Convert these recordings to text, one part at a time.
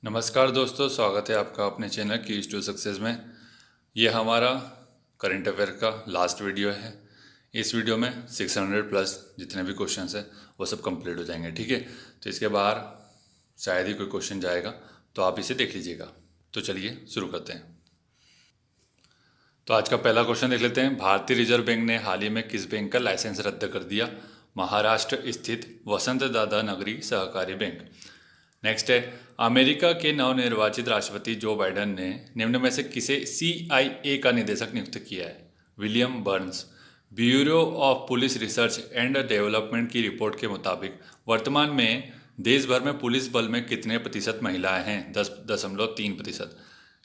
नमस्कार दोस्तों, स्वागत है आपका अपने चैनल कीज टू सक्सेस में। ये हमारा करंट अफेयर का लास्ट वीडियो है। इस वीडियो में 600 प्लस जितने भी क्वेश्चंस हैं वो सब कंप्लीट हो जाएंगे, ठीक है। तो इसके बाहर शायद ही कोई क्वेश्चन जाएगा, तो आप इसे देख लीजिएगा। तो चलिए शुरू करते हैं। तो आज का पहला क्वेश्चन देख लेते हैं। भारतीय रिजर्व बैंक ने हाल ही में किस बैंक का लाइसेंस रद्द कर दिया? महाराष्ट्र स्थित वसंत दादा नगरी सहकारी बैंक। नेक्स्ट है, अमेरिका के नवनिर्वाचित राष्ट्रपति जो बाइडेन ने निम्न में से किसे CIA का निदेशक नियुक्त किया है? William Burns. Bureau of police research and development की रिपोर्ट के मुताबिक वर्तमान में देश भर में पुलिस बल में कितने प्रतिशत महिलाएं हैं? 10.3%।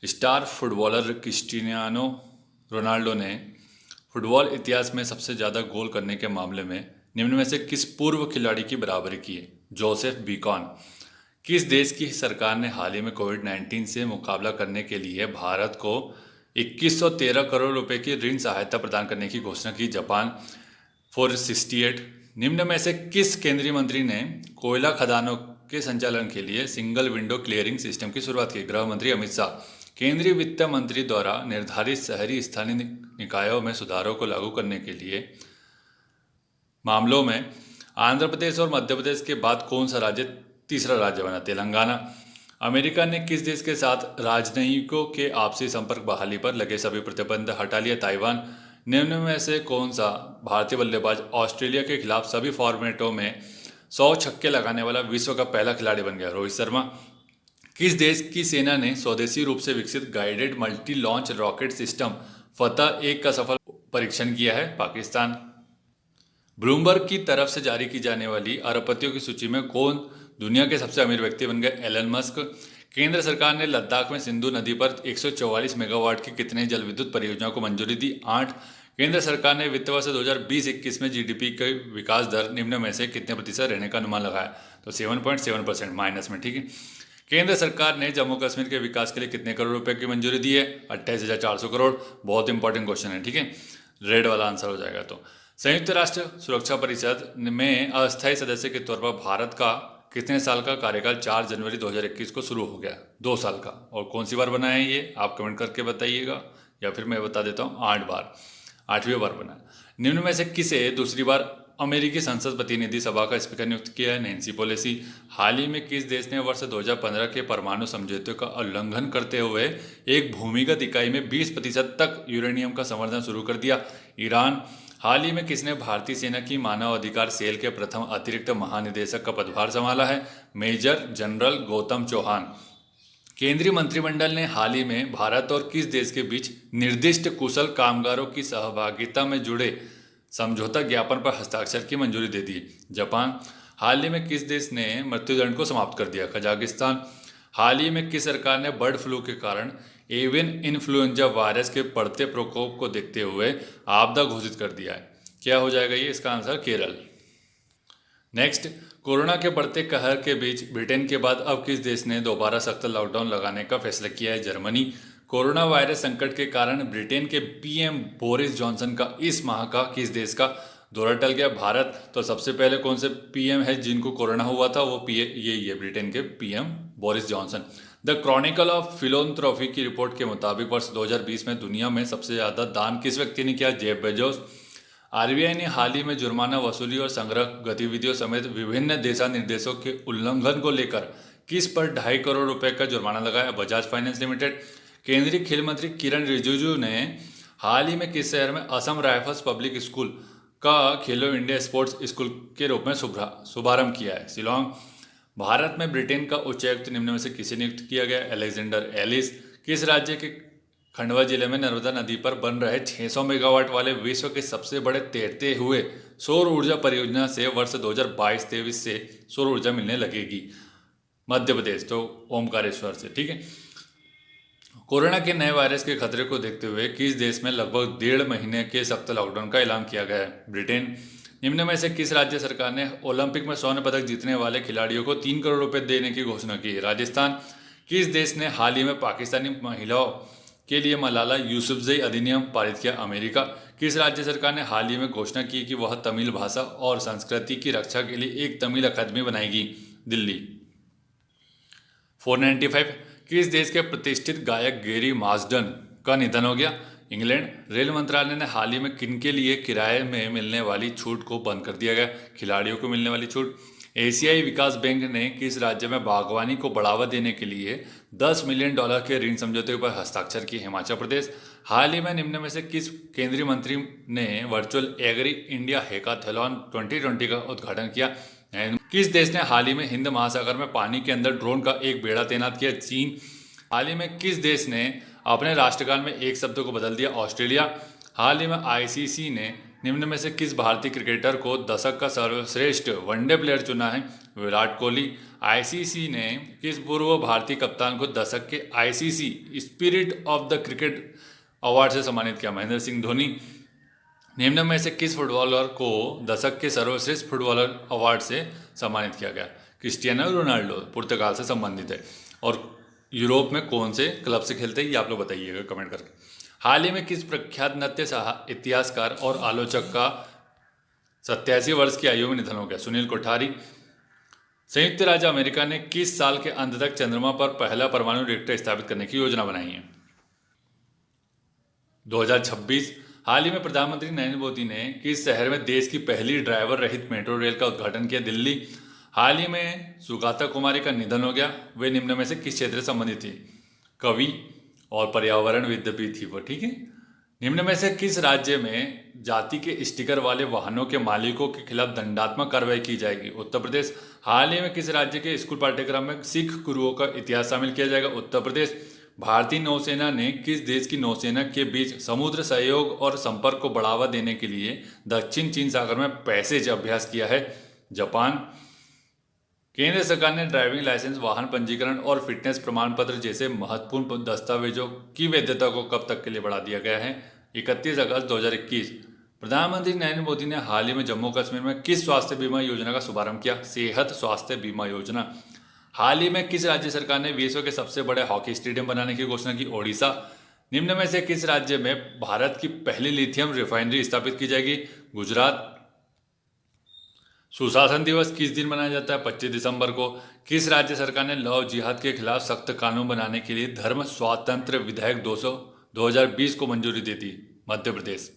स्टार फुटबॉलर क्रिस्टियानो रोनाल्डो ने फुटबॉल इतिहास में सबसे ज़्यादा गोल करने के मामले में निम्न में से किस पूर्व खिलाड़ी की बराबरी की है? Joseph beacon. किस देश की सरकार ने हाल ही में कोविड-19 से मुकाबला करने के लिए भारत को 2113 करोड़ रुपए की ऋण सहायता प्रदान करने की घोषणा की? जापान। 468। निम्न में से किस केंद्रीय मंत्री ने कोयला खदानों के संचालन के लिए सिंगल विंडो क्लियरिंग सिस्टम की शुरुआत की? गृह मंत्री अमित शाह। केंद्रीय वित्त मंत्री द्वारा निर्धारित शहरी स्थानीय निकायों में सुधारों को लागू करने के लिए मामलों में आंध्र प्रदेश और मध्य प्रदेश के बाद कौन सा राज्य तीसरा राज्य बना? तेलंगाना। अमेरिका ने किस देश के साथ राजनयिकों के आपसी संपर्क बहाली पर लगे सभी प्रतिबंध हटा लिया? ताइवान। निम्न में से कौन सा भारतीय बल्लेबाज ऑस्ट्रेलिया के खिलाफ सभी फॉर्मेटों में 100 छक्के लगाने वाला विश्व का पहला खिलाड़ी बन गया? रोहित शर्मा। किस देश की सेना ने स्वदेशी रूप से विकसित guided multi launch rocket system फतह 1 का सफल परीक्षण किया है? पाकिस्तान। ब्लूमबर्ग की तरफ से जारी की जाने वाली अरबपतियों की सूची में कौन दुनिया के सबसे अमीर व्यक्ति बन गए? Elon Musk. केंद्र सरकार ने लद्दाख में सिंधु नदी पर 144 मेगावाट की कितने जल विद्युत परियोजनाओं को मंजूरी दी? 8। केंद्र सरकार ने वित्त वर्ष 2020-21 में GDP की विकास दर निम्न में से कितने प्रतिशत रहने का अनुमान लगाया? तो 7.7% माइनस में, ठीक है। केंद्र सरकार ने जम्मू कश्मीर के विकास के लिए कितने करोड़ रुपए की मंजूरी दी है? 28,400 करोड़। बहुत इंपॉर्टेंट क्वेश्चन है, ठीक है। रेड वाला आंसर हो जाएगा। तो संयुक्त राष्ट्र सुरक्षा परिषद में अस्थायी सदस्य के तौर पर भारत का कितने साल का कार्यकाल 4 जनवरी 2021 को शुरू हो गया? 2 साल का। और कौन सी बार बना है ये आप कमेंट करके बताइएगा, या फिर मैं बता देता हूँ 8 बार, 8वीं बार बना है। निम्न में से किसे दूसरी बार अमेरिकी संसद प्रतिनिधि सभा का स्पीकर नियुक्त किया है? Nancy Pelosi. हाल ही में किस देश ने वर्ष 2015 के परमाणु समझौते का उल्लंघन करते हुए एक भूमिगत इकाई में 20% तक यूरेनियम का संवर्धन शुरू कर दिया? ईरान। हाल ही में किसने भारतीय सेना की मानव अधिकार सेल के प्रथम अतिरिक्त महानिदेशक का पदभार संभाला है? Major general Gautam Chauhan. केंद्रीय मंत्रिमंडल ने हाल ही में भारत और किस देश के बीच निर्दिष्ट कुशल कामगारों की सहभागिता में जुड़े समझौता ज्ञापन पर हस्ताक्षर की मंजूरी दे दी? जापान। हाल ही में किस देश ने मृत्युदंड को समाप्त कर दिया? कजाकिस्तान। हाल ही में किस सरकार ने बर्ड फ्लू के कारण एवियन इन्फ्लुएंजा वायरस के बढ़ते प्रकोप को देखते हुए आपदा घोषित कर दिया है? क्या हो जाएगा ये? इसका आंसर केरल। नेक्स्ट, कोरोना के बढ़ते कहर के बीच ब्रिटेन के बाद अब किस देश ने दोबारा सख्त लॉकडाउन लगाने का फैसला किया है? जर्मनी। कोरोना वायरस संकट के कारण ब्रिटेन के PM बोरिस जॉनसन का इस माह का किस देश का दौरा टल गया? भारत। तो सबसे पहले कौन से PM है जिनको कोरोना हुआ था? वो यही है, ब्रिटेन के PM Boris Johnson. The Chronicle of Philanthropy की रिपोर्ट के मुताबिक वर्ष 2020 में दुनिया में सबसे ज़्यादा दान किस व्यक्ति ने किया? Jeff Bezos. RBI ने हाल ही में जुर्माना वसूली और संग्रह गतिविधियों समेत विभिन्न दिशा निर्देशों के उल्लंघन को लेकर किस पर 2.5 करोड़ रुपए का जुर्माना लगाया? Bajaj finance limited. केंद्रीय खेल मंत्री किरण रिजिजू ने हाल ही में किस शहर में असम राइफल्स पब्लिक स्कूल का खेलो इंडिया स्पोर्ट्स स्कूल के रूप में शुभारंभ किया है? शिलोंग। भारत में ब्रिटेन का उच्चायुक्त निम्न में से किसे नियुक्त किया गया? Alexander Ellis. किस राज्य के खंडवा जिले में नर्मदा नदी पर बन रहे 600 मेगावाट वाले विश्व के सबसे बड़े तैरते हुए सौर ऊर्जा परियोजना से वर्ष 2022-23 से सौर ऊर्जा मिलने लगेगी? मध्य प्रदेश। तो ओमकारेश्वर से, ठीक है। कोरोना के नए वायरस के खतरे को देखते हुए किस देश में लगभग 1.5 महीने के सख्त लॉकडाउन का ऐलान किया गया है? ब्रिटेन। निम्न में से किस राज्य सरकार ने ओलंपिक में स्वर्ण पदक जीतने वाले खिलाड़ियों को 3 करोड़ रुपए देने की घोषणा की? राजस्थान। किस देश ने हाल ही में पाकिस्तानी महिलाओं के लिए मलाला यूसुफजई अधिनियम पारित किया? अमेरिका। किस राज्य सरकार ने हाल ही में घोषणा की कि वह तमिल भाषा और संस्कृति की रक्षा के लिए एक तमिल अकादमी बनाएगी? दिल्ली। 495 किस देश के प्रतिष्ठित गायक गैरी मास्डन का निधन हो गया? इंग्लैंड। रेल मंत्रालय ने हाल ही में किनके लिए किराए में मिलने वाली छूट को बंद कर दिया गया? खिलाड़ियों को मिलने वाली छूट। एशियाई विकास बैंक ने किस राज्य में बागवानी को बढ़ावा देने के लिए $10 मिलियन के ऋण समझौते पर हस्ताक्षर किए? हिमाचल प्रदेश। हाल ही में निम्न में से किस केंद्रीय मंत्री ने वर्चुअल एग्री इंडिया हैकाथलॉन 2020 का उद्घाटन किया? किस देश ने हाल ही में हिंद महासागर में पानी के अंदर ड्रोन का एक बेड़ा तैनात किया? चीन। हाल ही में किस देश ने अपने राष्ट्रगान में एक शब्द को बदल दिया? ऑस्ट्रेलिया। हाल ही में आईसीसी ने निम्न में से किस भारतीय क्रिकेटर को दशक का सर्वश्रेष्ठ वनडे प्लेयर चुना है? विराट कोहली। आईसीसी ने किस पूर्व भारतीय कप्तान को दशक के ICC spirit of the cricket award से सम्मानित किया? महेंद्र सिंह धोनी। निम्न में से किस फुटबॉलर को दशक के सर्वश्रेष्ठ फुटबॉलर अवार्ड से सम्मानित किया गया? क्रिस्टियानो रोनाल्डो पुर्तगाल से संबंधित है। और यूरोप में कौन से क्लब से खेलते हैं ये आप लोग बताइएगा कमेंट करके। हाल ही में किस प्रख्यात नृत्य इतिहासकार और आलोचक का 87 वर्ष की आयु में निधन हो गया? सुनील कोठारी। संयुक्त राज्य अमेरिका ने किस साल के अंत तक चंद्रमा पर पहला परमाणु रिएक्टर स्थापित करने की योजना बनाई है? 2026। हाल ही में प्रधानमंत्री नरेंद्र मोदी ने किस शहर में देश की पहली ड्राइवर रहित मेट्रो रेल का उद्घाटन किया? दिल्ली। हाल ही में सुगाता कुमारी का निधन हो गया। वे निम्न में से किस क्षेत्र से संबंधित थी? कवि और पर्यावरणविद भी थी वो, ठीक है। निम्न में से किस राज्य में जाति के स्टिकर वाले वाहनों के मालिकों के खिलाफ दंडात्मक कार्रवाई की जाएगी? उत्तर प्रदेश। हाल ही में किस राज्य के स्कूल पाठ्यक्रम में सिख गुरुओं का इतिहास शामिल किया जाएगा? उत्तर प्रदेश। भारतीय नौसेना ने किस देश की नौसेना के बीच समुद्र सहयोग और संपर्क को बढ़ावा देने के लिए दक्षिण चीन सागर में पैसेज अभ्यास किया है? जापान। केंद्र सरकार ने ड्राइविंग लाइसेंस, वाहन पंजीकरण और फिटनेस प्रमाण पत्र जैसे महत्वपूर्ण दस्तावेजों की वैधता को कब तक के लिए बढ़ा दिया गया है? 31 अगस्त 2021। प्रधानमंत्री नरेंद्र मोदी ने हाल ही में जम्मू कश्मीर में किस स्वास्थ्य बीमा योजना का शुभारंभ किया? सेहत स्वास्थ्य बीमा योजना। हाल ही में किस राज्य सरकार ने विश्व के सबसे बड़े हॉकी स्टेडियम बनाने की घोषणा की? ओडिशा। निम्न में से किस राज्य में भारत की पहली लिथियम रिफाइनरी स्थापित की जाएगी? गुजरात। सुशासन दिवस किस दिन मनाया जाता है? 25 दिसंबर को। किस राज्य सरकार ने लव जिहाद के खिलाफ सख्त कानून बनाने के लिए धर्म स्वातंत्र्य विधेयक 2020 को मंजूरी दी थी? मध्य प्रदेश।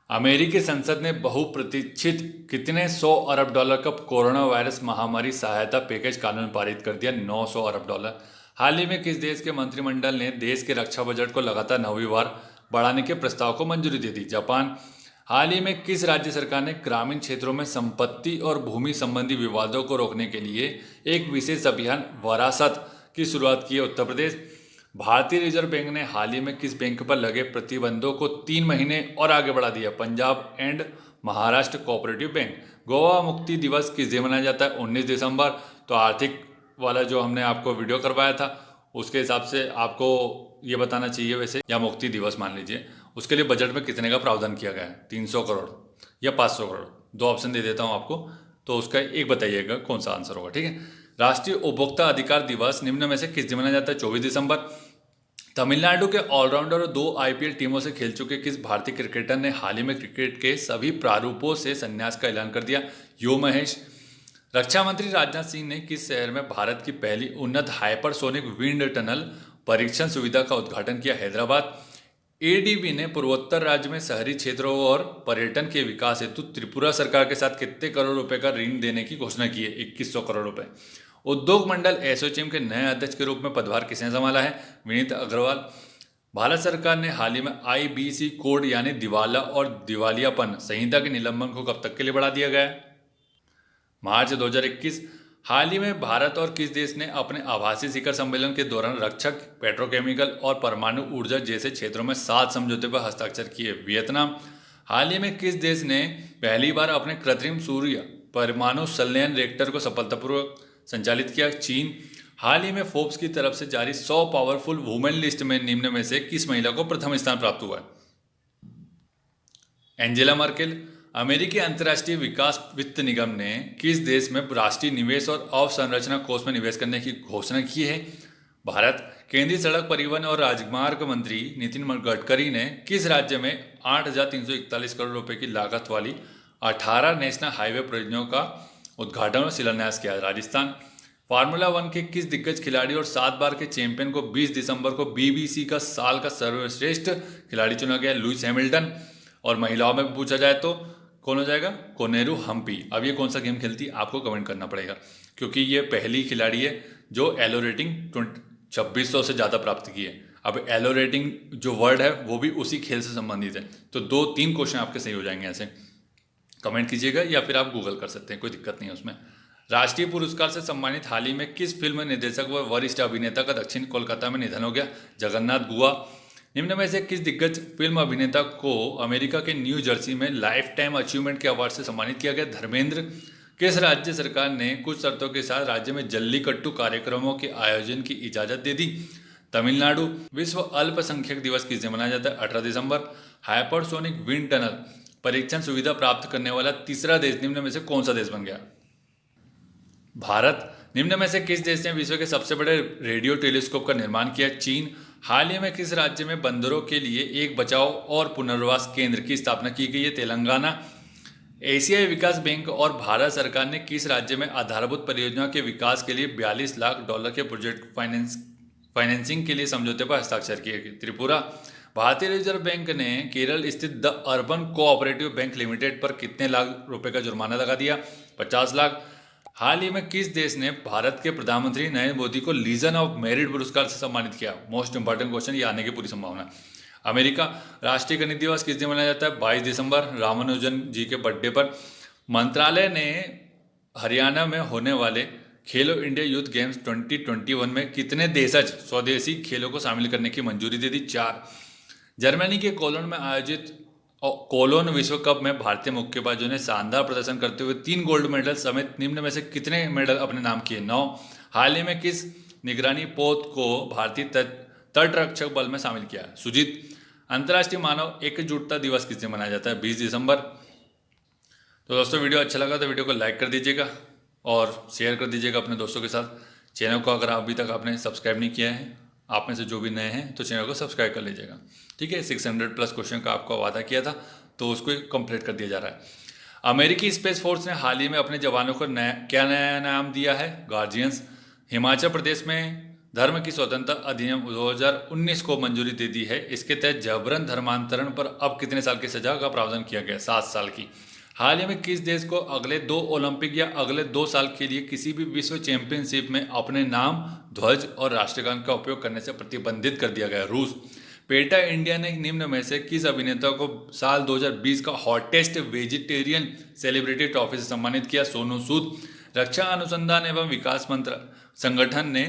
अमेरिकी संसद ने बहुप्रतीक्षित कितने $100 अरब का कोरोना वायरस महामारी सहायता पैकेज कानून पारित कर दिया? $900 अरब। हाल ही में किस देश के मंत्रिमंडल ने देश के रक्षा बजट को लगातार 9वीं बार बढ़ाने के प्रस्ताव को मंजूरी दी थी? जापान। हाल ही में किस राज्य सरकार ने ग्रामीण क्षेत्रों में संपत्ति और भूमि संबंधी विवादों को रोकने के लिए एक विशेष अभियान वरासत की शुरुआत की है? उत्तर प्रदेश। भारतीय रिजर्व बैंक ने हाल ही में किस बैंक पर लगे प्रतिबंधों को 3 महीने और आगे बढ़ा दिया? Punjab and Maharashtra cooperative bank. Goa मुक्ति दिवस किस दिन मनाया जाता है? 19 दिसंबर। तो आर्थिक वाला जो हमने आपको वीडियो करवाया था उसके हिसाब से आपको ये बताना चाहिए वैसे, या मुक्ति दिवस मान लीजिए, उसके लिए बजट में कितने का प्रावधान किया गया है? 300 करोड़ या 500 करोड़? 2 ऑप्शन दे देता हूँ आपको, तो उसका एक बताइएगा कौन सा आंसर होगा, ठीक है। राष्ट्रीय उपभोक्ता अधिकार दिवस निम्न में से किस दिन मनाया जाता है? 24 दिसंबर। तमिलनाडु के ऑलराउंडर और 2 आईपीएल टीमों से खेल चुके किस भारतीय क्रिकेटर ने हाल ही में क्रिकेट के सभी प्रारूपों से संन्यास का ऐलान कर दिया? यो महेश। रक्षा मंत्री राजनाथ सिंह ने किस शहर में भारत की पहली उन्नत हाइपरसोनिक विंड टनल परीक्षण सुविधा का उद्घाटन किया? हैदराबाद। एडीबी ने पूर्वोत्तर राज्य में शहरी क्षेत्रों और पर्यटन के विकास हेतु त्रिपुरा सरकार के साथ कितने करोड़ रुपए का ऋण देने की घोषणा की है? 2100 करोड़ रुपए। उद्योग मंडल एसोचैम के नए अध्यक्ष के रूप में पदभार किसने संभाला है? विनीत अग्रवाल। भारत सरकार ने हाल ही में आईबीसी कोड यानी दिवाला और दिवालियापन संहिता के निलंबन को कब तक के लिए बढ़ा दिया गया है? मार्च 2021। हाल ही में भारत और किस देश ने अपने आभासी शिखर सम्मेलन के दौरान रक्षक, पेट्रोकेमिकल और परमाणु ऊर्जा जैसे क्षेत्रों में 7 समझौते पर हस्ताक्षर किए? वियतनाम। हाल ही में किस देश ने पहली बार अपने कृत्रिम सूर्य परमाणु संलयन रिएक्टर को सफलतापूर्वक संचालित किया? चीन। हाल ही में फोर्ब्स की तरफ से जारी 100 पावरफुल वुमेन लिस्ट में निम्न में से किस महिला को प्रथम स्थान प्राप्त हुआ है? Angela Merkel. अमेरिकी अंतर्राष्ट्रीय विकास वित्त निगम ने किस देश में राष्ट्रीय निवेश और अवसंरचना कोष में निवेश करने की घोषणा की है? भारत। केंद्रीय सड़क परिवहन और राजमार्ग मंत्री नितिन गडकरी ने किस राज्य में 8,341 करोड़ रुपए की लागत वाली 18 नेशनल हाईवे परियोजनाओं का उद्घाटन और शिलान्यास किया? राजस्थान। फार्मूला 1 के किस दिग्गज खिलाड़ी और 7 बार के चैंपियन को 20 दिसंबर को बीबीसी का साल का सर्वश्रेष्ठ खिलाड़ी चुना गया? Lewis Hamilton. और महिलाओं में पूछा जाए तो कौन हो जाएगा? कोनेरू हम्पी। अब ये कौन सा गेम खेलती है आपको कमेंट करना पड़ेगा, क्योंकि ये पहली खिलाड़ी है जो एलो रेटिंग 2600 से ज़्यादा प्राप्त की है। अब एलो रेटिंग जो वर्ड है वो भी उसी खेल से संबंधित है। तो 2-3 क्वेश्चन आपके सही हो जाएंगे। ऐसे कमेंट कीजिएगा या फिर आप गूगल कर सकते हैं, कोई दिक्कत नहीं है उसमें। राष्ट्रीय पुरस्कार से सम्मानित हाल ही में किस फिल्म निर्देशक व वरिष्ठ अभिनेता का दक्षिण कोलकाता में निधन हो गया? जगन्नाथ गुहा। निम्न में से किस दिग्गज फिल्म अभिनेता को अमेरिका के न्यू जर्सी में लाइफ टाइम अचीवमेंट के अवार्ड से सम्मानित किया गया? धर्मेंद्र। किस राज्य सरकार ने कुछ शर्तों के साथ राज्य में जल्लीकट्टू कार्यक्रमों के आयोजन की इजाजत दे दी? तमिलनाडु। विश्व अल्पसंख्यक दिवस किस दिन मनाया जाता है? 18 दिसंबर। हाइपरसोनिक विंड टनल परीक्षण सुविधा प्राप्त करने वाला तीसरा देश निम्न में से कौन सा देश बन गया? भारत। निम्न में से किस देश ने विश्व के सबसे बड़े रेडियो टेलीस्कोप का निर्माण किया? चीन। हाल ही में किस राज्य में बंदरों के लिए एक बचाव और पुनर्वास केंद्र की स्थापना की गई है? तेलंगाना। एशियाई विकास बैंक और भारत सरकार ने किस राज्य में आधारभूत परियोजना के विकास के लिए $42 लाख के प्रोजेक्ट फाइनेंसिंग के लिए समझौते पर हस्ताक्षर किए? त्रिपुरा। भारतीय रिजर्व बैंक ने केरल स्थित the urban cooperative bank limited पर कितने लाख रुपए का जुर्माना लगा दिया? 50 लाख। हाल ही में किस देश ने भारत के प्रधानमंत्री नरेंद्र मोदी को लीजन ऑफ मेरिट पुरस्कार से सम्मानित किया? मोस्ट इंपॉर्टेंट क्वेश्चन, ये आने की पूरी संभावना। अमेरिका। राष्ट्रीय गणित दिवस किस दिन मनाया जाता है? 22 दिसंबर, रामानुजन जी के बर्थडे पर। मंत्रालय ने हरियाणा में होने वाले खेलो इंडिया यूथ गेम्स 2021 में कितने देशज स्वदेशी खेलों को शामिल करने की मंजूरी दे दी? 4। जर्मनी के कोलोन में आयोजित कोलोन विश्व कप में भारतीय मुक्केबाजों ने शानदार प्रदर्शन करते हुए 3 गोल्ड मेडल समेत निम्न में से कितने मेडल अपने नाम किए? 9। हाल ही में किस निगरानी पोत को भारतीय तटरक्षक बल में शामिल किया? सुजीत। अंतर्राष्ट्रीय मानव एकजुटता दिवस किस दिन मनाया जाता है? 20 दिसंबर। तो दोस्तों वीडियो अच्छा लगा तो वीडियो को लाइक कर दीजिएगा और शेयर कर दीजिएगा अपने दोस्तों के साथ। चैनल को अगर अभी तक आपने सब्सक्राइब नहीं किया है, आप में से जो भी नए हैं तो चैनल को सब्सक्राइब कर लीजिएगा। ठीक है, 600 प्लस क्वेश्चन का आपको वादा किया था तो उसको कंप्लीट कर दिया जा रहा है। अमेरिकी स्पेस फोर्स ने हाल ही में अपने जवानों को क्या नया नाम दिया है? गार्जियंस। हिमाचल प्रदेश में धर्म की स्वतंत्रता अधिनियम 2019 को मंजूरी दे दी है। इसके तहत जबरन धर्मांतरण पर अब कितने साल की सजा का प्रावधान किया गया? 7 साल की। हाल ही में किस देश को अगले 2 ओलंपिक या अगले 2 साल के लिए किसी भी विश्व चैंपियनशिप में अपने नाम, ध्वज और राष्ट्रगान का उपयोग करने से प्रतिबंधित कर दिया गया? रूस। पेटा इंडिया ने निम्न में से किस अभिनेता को साल 2020 का हॉटेस्ट वेजिटेरियन सेलिब्रिटी ट्रॉफी से सम्मानित किया? सोनू सूद। रक्षा अनुसंधान एवं विकास संगठन ने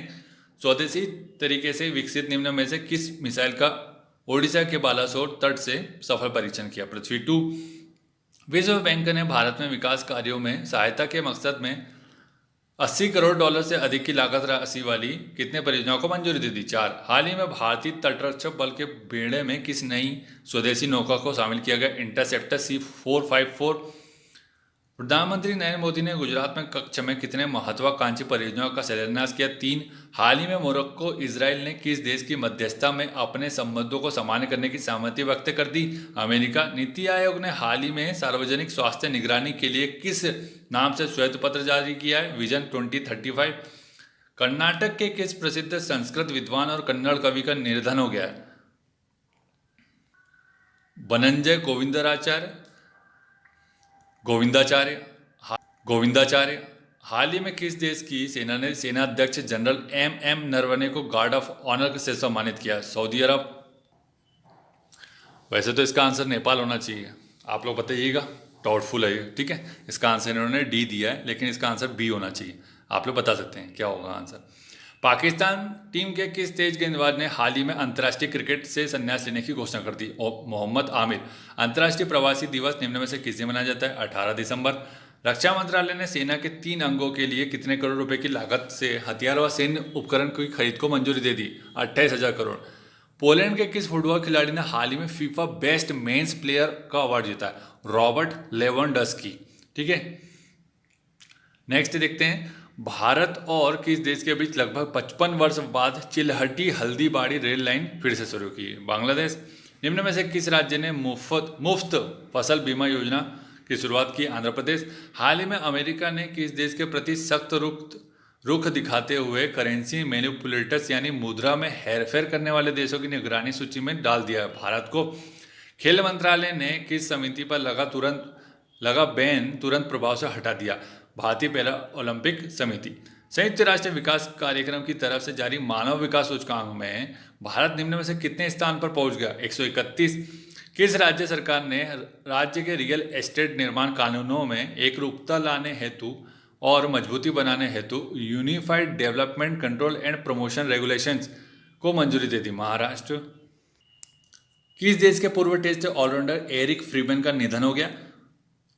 स्वदेशी तरीके से विकसित निम्न में से किस मिसाइल का ओडिशा के बालासोर तट से सफल परीक्षण किया? पृथ्वी 2। विश्व बैंक ने भारत में विकास कार्यों में सहायता के मकसद में $80 करोड़ से अधिक की लागत राशि वाली कितने परियोजनाओं को मंजूरी दे दी? 4। हाल ही में भारतीय तटरक्षक बल के बेड़े में किस नई स्वदेशी नौका को शामिल किया गया? Interceptor C454। प्रधानमंत्री नरेंद्र मोदी ने गुजरात में कच्छ में कितने महत्वाकांक्षी परियोजनाओं का शिलान्यास किया? 3। हाल ही में मोरक्को इजराइल ने किस देश की मध्यस्थता में अपने संबंधों को सामान्य करने की सहमति व्यक्त कर दी? अमेरिका। नीति आयोग ने हाल ही में सार्वजनिक स्वास्थ्य निगरानी के लिए किस नाम से श्वेत पत्र जारी किया है? विजन 2035। कर्नाटक के किस प्रसिद्ध संस्कृत विद्वान और कन्नड़ कवि का निधन हो गया है? बनंजय गोविंदाचार्य। हाल ही में किस देश की सेना ने सेनाध्यक्ष जनरल MM नरवणे को गार्ड ऑफ ऑनर से सम्मानित किया? सऊदी अरब। वैसे तो इसका आंसर नेपाल होना चाहिए, आप लोग बताइएगा, डाउटफुल है ये। ठीक है, इसका आंसर इन्होंने D दिया है, लेकिन इसका आंसर B होना चाहिए। आप लोग बता सकते हैं क्या होगा आंसर। पाकिस्तान टीम के किस तेज गेंदबाज ने हाल ही में अंतर्राष्ट्रीय क्रिकेट से संन्यास लेने की घोषणा कर दी? मोहम्मद आमिर। अंतर्राष्ट्रीय प्रवासी दिवस निम्न में से किस दिन मनाया जाता है? 18 दिसंबर। रक्षा मंत्रालय ने सेना के 3 अंगों के लिए कितने करोड़ रुपए की लागत से हथियार व सैन्य उपकरण की खरीद को मंजूरी दे दी? 28,000 करोड़। पोलैंड के किस फुटबॉल खिलाड़ी ने हाल ही में फीफा बेस्ट मेंस प्लेयर का अवार्ड जीता है? Robert Lewandowski. ठीक है, नेक्स्ट देखते हैं। भारत और किस देश के बीच लगभग 55 वर्ष बाद चिल्हटी हल्दीबाड़ी रेल लाइन फिर से शुरू की? बांग्लादेश। निम्न में से किस राज्य ने मुफ्त फसल बीमा योजना की शुरुआत की? आंध्र प्रदेश। हाल ही में अमेरिका ने किस देश के प्रति सख्त रुख दिखाते हुए करेंसी मैनिपुलेटर्स यानी मुद्रा में हेरफेर करने वाले देशों की निगरानी सूची में डाल दिया है भारत को। खेल मंत्रालय ने किस समिति पर लगा बैन तुरंत प्रभाव से हटा दिया? भारतीय पैरा ओलंपिक समिति। संयुक्त राष्ट्र विकास कार्यक्रम की तरफ से जारी मानव विकास सूचकांक में भारत निम्न में से कितने स्थान पर पहुंच गया? 131। किस राज्य सरकार ने राज्य के रियल एस्टेट निर्माण कानूनों में एकरूपता लाने हेतु और मजबूती बनाने हेतु unified development control and promotion regulations को मंजूरी दे दी? महाराष्ट्र। किस देश के पूर्व टेस्ट ऑलराउंडर एरिक फ्रीमैन का निधन हो गया?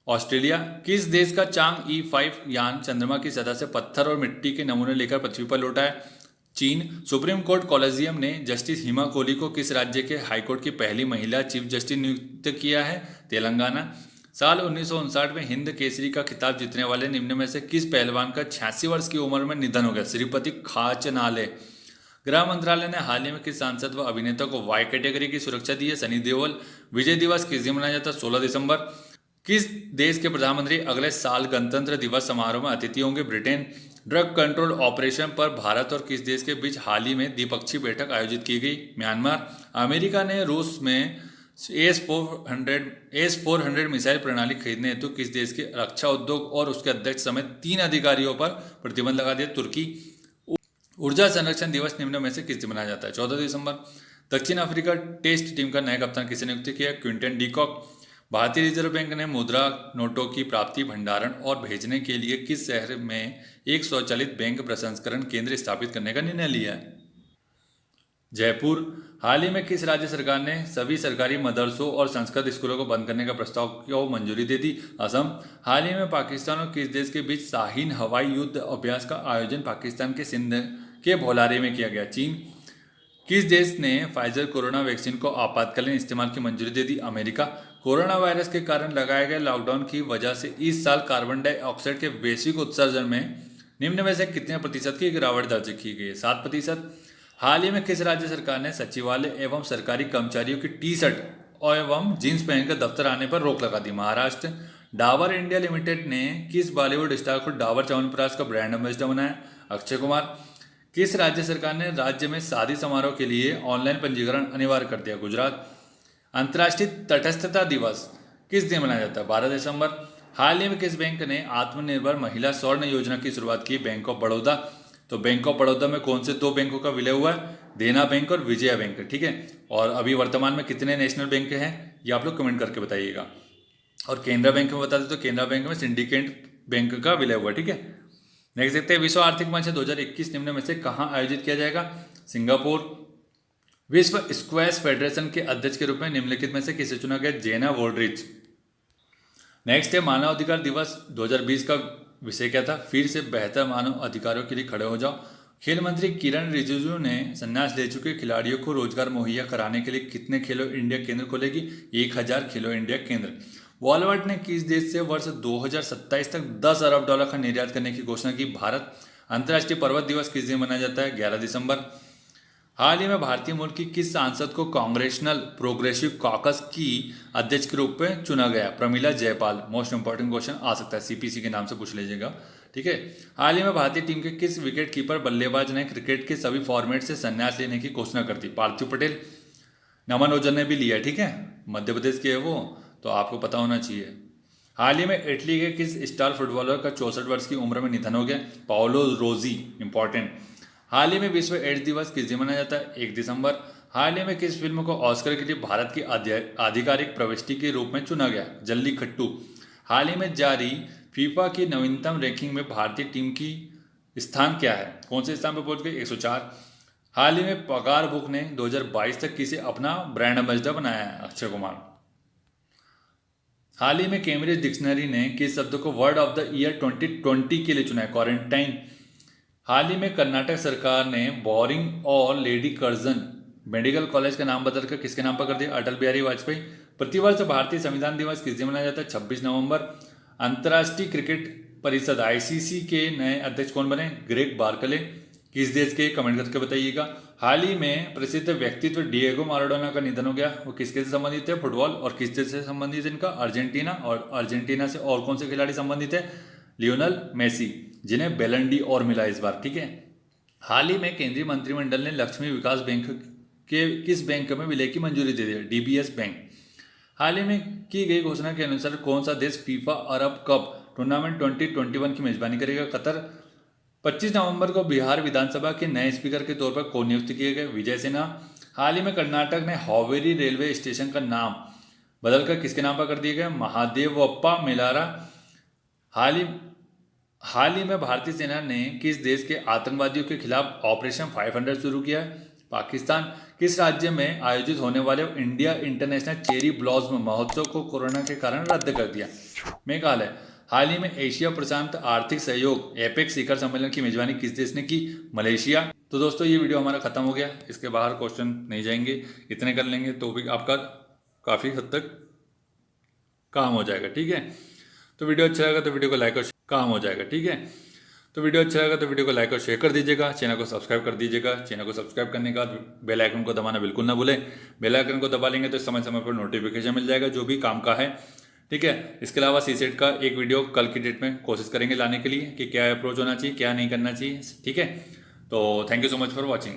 ऑस्ट्रेलिया। किस देश का चांग E5 यान चंद्रमा की सतह से पत्थर और मिट्टी के नमूने लेकर पृथ्वी पर लौटा है? चीन। सुप्रीम कोर्ट कॉलेजियम ने जस्टिस हिमा कोहली को किस राज्य के हाईकोर्ट की पहली महिला चीफ जस्टिस नियुक्त किया है? तेलंगाना। साल 1959 में हिंद केसरी का खिताब जीतने वाले निम्न में से किस पहलवान का 86 वर्ष की उम्र में निधन हो गया? श्रीपति खाचनाले। गृह मंत्रालय ने हाल ही में किस सांसद व अभिनेता को वाई कैटेगरी की सुरक्षा दी है? सनी देओल। विजय दिवस किस दिन मनाया जाता है? 16 दिसंबर। किस देश के प्रधानमंत्री अगले साल गणतंत्र दिवस समारोह में अतिथि होंगे? ब्रिटेन। ड्रग कंट्रोल ऑपरेशन पर भारत और किस देश के बीच हाल ही में द्विपक्षीय बैठक आयोजित की गई? म्यांमार। अमेरिका ने रूस में S-400 मिसाइल प्रणाली खरीदने हेतु किस देश के रक्षा उद्योग और उसके अध्यक्ष समेत 3 अधिकारियों पर प्रतिबंध लगा दिया? तुर्की। ऊर्जा संरक्षण दिवस निम्न में से किस दिन मनाया जाता है? 14 दिसंबर। दक्षिण अफ्रीका टेस्ट टीम का नया कप्तान किसे नियुक्त किया? Quinton de Kock. भारतीय रिजर्व बैंक ने मुद्रा नोटों की प्राप्ति, भंडारण और भेजने के लिए किस शहर में एक स्वचालित बैंक प्रसंस्करण केंद्र स्थापित करने का निर्णय लिया है? जयपुर। हाल ही में किस राज्य सरकार ने सभी सरकारी मदरसों और संस्कृत स्कूलों को बंद करने का प्रस्ताव को मंजूरी दे दी? असम। हाल ही में पाकिस्तान और किस देश के बीच शाहीन हवाई युद्ध अभ्यास का आयोजन पाकिस्तान के सिंध के भोलारे में किया गया? चीन। किस देश ने फाइजर कोरोना वैक्सीन को आपातकालीन इस्तेमाल की मंजूरी दे दी? अमेरिका। कोरोना वायरस के कारण लगाए गए लॉकडाउन की वजह से इस साल कार्बन डाइऑक्साइड के वैश्विक उत्सर्जन में निम्न में से कितने प्रतिशत की गिरावट दर्ज की गई है? 7%। हाल ही में किस राज्य सरकार ने सचिवालय एवं सरकारी कर्मचारियों की टी-शर्ट एवं जींस पहनकर दफ्तर आने पर रोक लगा दी? महाराष्ट्र। डाबर इंडिया लिमिटेड ने किस बॉलीवुड स्टार को डाबर च्यवनप्राश का ब्रांड एम्बेसडर बनाया? अक्षय कुमार। किस राज्य सरकार ने राज्य में शादी समारोह के लिए ऑनलाइन पंजीकरण अनिवार्य कर दिया? गुजरात। अंतर्राष्ट्रीय तटस्थता दिवस किस दिन मनाया जाता है? 12 दिसंबर। हाल ही में किस बैंक ने आत्मनिर्भर महिला स्वर्ण योजना की शुरुआत की? Bank of Baroda. तो बैंक ऑफ बड़ौदा में कौन से 2 बैंकों का विलय हुआ है? देना बैंक और विजया बैंक, ठीक है। और अभी वर्तमान में कितने नेशनल बैंक हैं ये आप लोग कमेंट करके बताइएगा। और केनरा बैंक में बता दें तो केनरा बैंक में सिंडिकेट बैंक का विलय हुआ, ठीक है। नेक्स्ट देखते हैं, विश्व आर्थिक मंच 2021 निम्न में से कहाँ आयोजित किया जाएगा? सिंगापुर। विश्व स्क्वैश फेडरेशन के अध्यक्ष के रूप में निम्नलिखित में से किसे चुना गया? जेना वोल्ड्रिच। नेक्स्ट है, मानव अधिकार दिवस 2020 का विषय क्या था? फिर से बेहतर मानव अधिकारों के लिए खड़े हो जाओ। खेल मंत्री किरण रिजिजू ने संन्यास ले चुके खिलाड़ियों को रोजगार मुहैया कराने के लिए कितने खेलो इंडिया केंद्र खोलेगी? 1000 खेलो इंडिया केंद्र। वॉलमार्ट ने किस देश से वर्ष 2027 तक $10 अरब का निर्यात करने की घोषणा की? भारत। अंतर्राष्ट्रीय पर्वत दिवस किस दिन मनाया जाता है? 11 दिसंबर। हाल ही में भारतीय मूल की किस सांसद को कांग्रेशनल प्रोग्रेसिव कॉकस की अध्यक्ष के रूप में चुना गया? Pramila Jayapal. Most important question आ सकता है, सीपीसी के नाम से पूछ लीजिएगा, ठीक है। हाल ही में भारतीय टीम के किस विकेट कीपर बल्लेबाज ने क्रिकेट के सभी फॉर्मेट से संन्यास लेने की घोषणा कर दी? पार्थिव पटेल। नमन ओजन ने भी लिया, ठीक है, मध्य प्रदेश के है वो, तो आपको पता होना चाहिए। हाल ही में इटली के किस स्टार फुटबॉलर का 64 वर्ष की उम्र में निधन हो गया? पाओलो रोजी। इंपॉर्टेंट। हाल ही में विश्व एड्स दिवस किस दिन मनाया जाता है? 1 दिसंबर। हाल ही में किस फिल्म को ऑस्कर के लिए भारत की आधिकारिक प्रविष्टि के रूप में चुना गया? जल्लीकट्टू। हाल ही में जारी फीफा की नवीनतम रैंकिंग में भारतीय टीम की स्थान क्या है? कौन से स्थान पर पहुंच गई? 104। हाल ही में पगार बुक ने 2022 तक किसे अपना ब्रांड एम्बेसडर बनाया है? अक्षय कुमार। हाल ही में कैम्ब्रिज डिक्शनरी ने किस शब्द को वर्ड ऑफ द ईयर 2020 के लिए चुना है? क्वारंटाइन। हाल ही में कर्नाटक सरकार ने बोरिंग और लेडी कर्जन मेडिकल कॉलेज का नाम बदलकर किसके नाम पर कर दिया? अटल बिहारी वाजपेयी। प्रतिवर्ष भारतीय संविधान दिवस किस दिन मनाया जाता है? 26 नवंबर। अंतर्राष्ट्रीय क्रिकेट परिषद आईसीसी के नए अध्यक्ष कौन बने? Greg Barclay. किस देश के? कमेंट करके बताइएगा। हाल ही में प्रसिद्ध व्यक्तित्व डिएगो माराडोना का निधन हो गया, वो किसके से संबंधित है? फुटबॉल। और किस देश से संबंधित है इनका? अर्जेंटीना। और अर्जेंटीना से और कौन से खिलाड़ी संबंधित है? Lionel Messi. जिन्हें बेलंडी और मिला इस बार, ठीक है। हाल ही में केंद्रीय मंत्रिमंडल ने लक्ष्मी विकास बैंक के किस बैंक में विलय की मंजूरी दे दी है? DBS bank. हाल ही में की गई घोषणा के अनुसार कौन सा देश फीफा अरब कप टूर्नामेंट 2021 की मेजबानी करेगा? कतर। 25 नवंबर को बिहार विधानसभा के नए स्पीकर के तौर पर कौन नियुक्त किए गए? विजय सिन्हा। हाल ही में कर्नाटक ने हावेरी रेलवे स्टेशन का नाम बदलकर किसके नाम पर कर दिया गया? महादेवप्पा मेलारा। हाल ही में भारतीय सेना ने किस देश के आतंकवादियों के खिलाफ ऑपरेशन 500 शुरू किया है? पाकिस्तान। किस राज्य में आयोजित होने वाले इंडिया इंटरनेशनल चेरी ब्लॉसम महोत्सव को कोरोना के कारण रद्द कर दिया? मेघालय। हाल ही में एशिया प्रशांत आर्थिक सहयोग एपेक्स शिखर सम्मेलन की मेजबानी किस देश ने की? मलेशिया। तो दोस्तों ये वीडियो हमारा खत्म हो गया, इसके बाहर क्वेश्चन नहीं जाएंगे, इतने कर लेंगे तो भी आपका काफ़ी हद तक काम हो जाएगा, ठीक है। तो वीडियो अच्छा लगा तो वीडियो को लाइक और काम हो जाएगा, ठीक है। तो वीडियो अच्छा लगा तो वीडियो को लाइक और शेयर कर दीजिएगा, चैनल को सब्सक्राइब कर दीजिएगा। चैनल को सब्सक्राइब करने के बाद बेल आइकन को दबाना बिल्कुल ना भूलें। बेल आइकन को दबा लेंगे तो समय समय पर नोटिफिकेशन मिल जाएगा जो भी काम का है, ठीक है। इसके अलावा सीसेट का एक वीडियो कल की डेट में कोशिश करेंगे लाने के लिए कि क्या अप्रोच होना चाहिए, क्या नहीं करना चाहिए, ठीक है। तो thank you so much for watching.